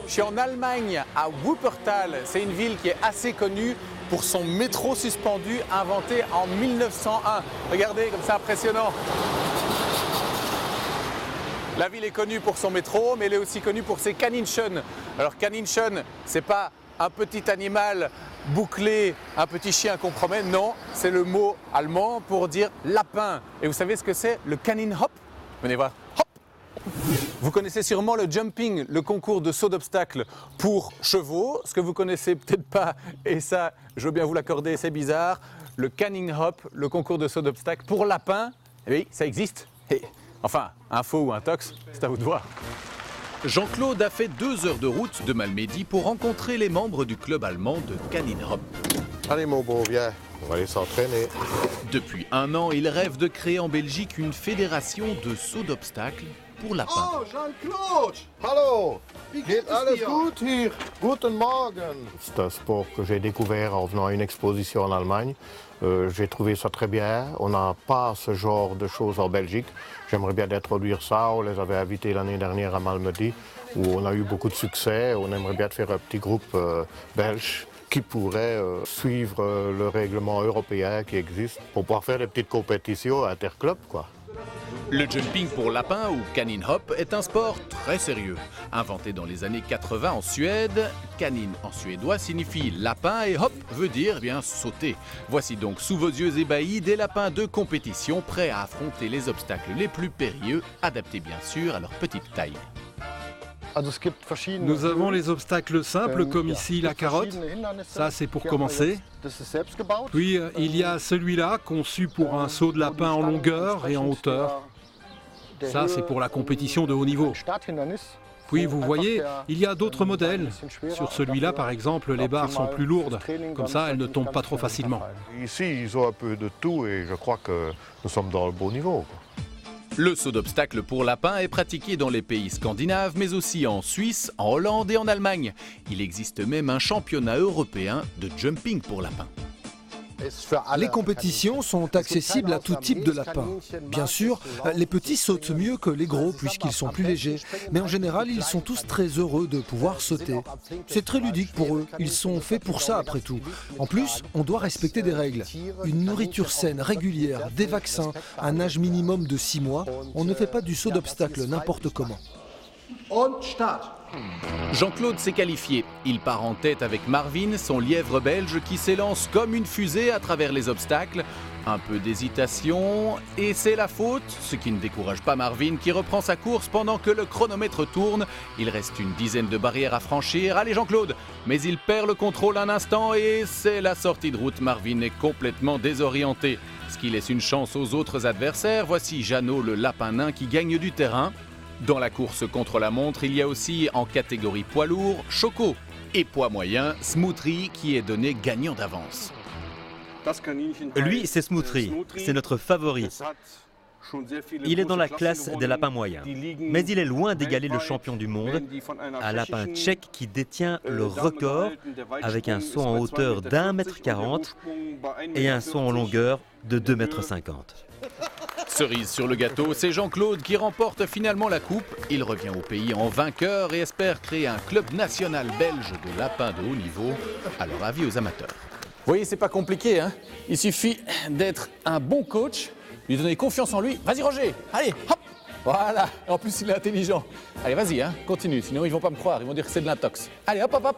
Je suis en Allemagne, à Wuppertal. C'est une ville qui est assez connue pour son métro suspendu inventé en 1901. Regardez, comme c'est impressionnant. La ville est connue pour son métro, mais elle est aussi connue pour ses Kaninchen. Alors Kaninchen, c'est pas un petit animal bouclé, un petit chien qu'on promène, non, c'est le mot allemand pour dire lapin. Et vous savez ce que c'est, le Kaninhop? Venez voir, hop! Vous connaissez sûrement le jumping, le concours de saut d'obstacle pour chevaux. Ce que vous connaissez peut-être pas, et ça, je veux bien vous l'accorder, c'est bizarre, le Kaninhop, le concours de saut d'obstacle pour lapin. Eh oui, ça existe. Et, enfin, un faux ou un tox, c'est à vous de voir. Jean-Claude a fait 2 heures de route de Malmedy pour rencontrer les membres du club allemand de Kaninhop. Allez mon bon, viens, on va aller s'entraîner. Depuis 1 an, il rêve de créer en Belgique une fédération de saut d'obstacles pour lapins. Oh, Jean-Claude! Hallo! Geht alles gut hier? Guten Morgen! C'est un sport que j'ai découvert en venant à une exposition en Allemagne. J'ai trouvé ça très bien. On n'a pas ce genre de choses en Belgique. J'aimerais bien introduire ça. On les avait invités l'année dernière à Malmedy, où on a eu beaucoup de succès. On aimerait bien faire un petit groupe belge qui pourrait suivre le règlement européen qui existe pour pouvoir faire des petites compétitions interclubs, quoi. Le jumping pour lapin ou Kaninhop est un sport très sérieux. Inventé dans les années 80 en Suède, Kanin en suédois signifie lapin et hop veut dire eh bien sauter. Voici donc sous vos yeux ébahis des lapins de compétition prêts à affronter les obstacles les plus périlleux, adaptés bien sûr à leur petite taille. Nous avons les obstacles simples comme ici la carotte, ça c'est pour commencer. Puis il y a celui-là conçu pour un saut de lapin en longueur et en hauteur. Ça c'est pour la compétition de haut niveau. Puis vous voyez, il y a d'autres modèles. Sur celui-là par exemple, les barres sont plus lourdes, comme ça elles ne tombent pas trop facilement. Ici ils ont un peu de tout et je crois que nous sommes dans le bon niveau, quoi. Le saut d'obstacle pour lapin est pratiqué dans les pays scandinaves, mais aussi en Suisse, en Hollande et en Allemagne. Il existe même un championnat européen de jumping pour lapin. Les compétitions sont accessibles à tout type de lapins. Bien sûr, les petits sautent mieux que les gros puisqu'ils sont plus légers, mais en général, ils sont tous très heureux de pouvoir sauter. C'est très ludique pour eux, ils sont faits pour ça après tout. En plus, on doit respecter des règles. Une nourriture saine, régulière, des vaccins, un âge minimum de 6 mois, on ne fait pas du saut d'obstacle n'importe comment. Jean-Claude s'est qualifié. Il part en tête avec Marvin, son lièvre belge qui s'élance comme une fusée à travers les obstacles. Un peu d'hésitation et c'est la faute, ce qui ne décourage pas Marvin qui reprend sa course pendant que le chronomètre tourne. Il reste une dizaine de barrières à franchir. Allez Jean-Claude! Mais il perd le contrôle un instant et c'est la sortie de route. Marvin est complètement désorienté, ce qui laisse une chance aux autres adversaires. Voici Jeannot le lapin nain qui gagne du terrain. Dans la course contre la montre, il y a aussi en catégorie poids lourd, Choco. Et poids moyen, Smoothie qui est donné gagnant d'avance. Lui, c'est Smoothie, c'est notre favori. Il est dans la classe des lapins moyens, mais il est loin d'égaler le champion du monde, un lapin tchèque qui détient le record avec un saut en hauteur d'1,40 m et un saut en longueur de 2,50 m. Cerise sur le gâteau, c'est Jean-Claude qui remporte finalement la coupe. Il revient au pays en vainqueur et espère créer un club national belge de lapins de haut niveau. Alors avis aux amateurs. Vous voyez, c'est pas compliqué, hein. Il suffit d'être un bon coach, lui donner confiance en lui. Vas-y Roger, allez, hop. Voilà, en plus il est intelligent. Allez, vas-y, hein, continue, sinon ils vont pas me croire, ils vont dire que c'est de l'intox. Allez, hop, hop, hop.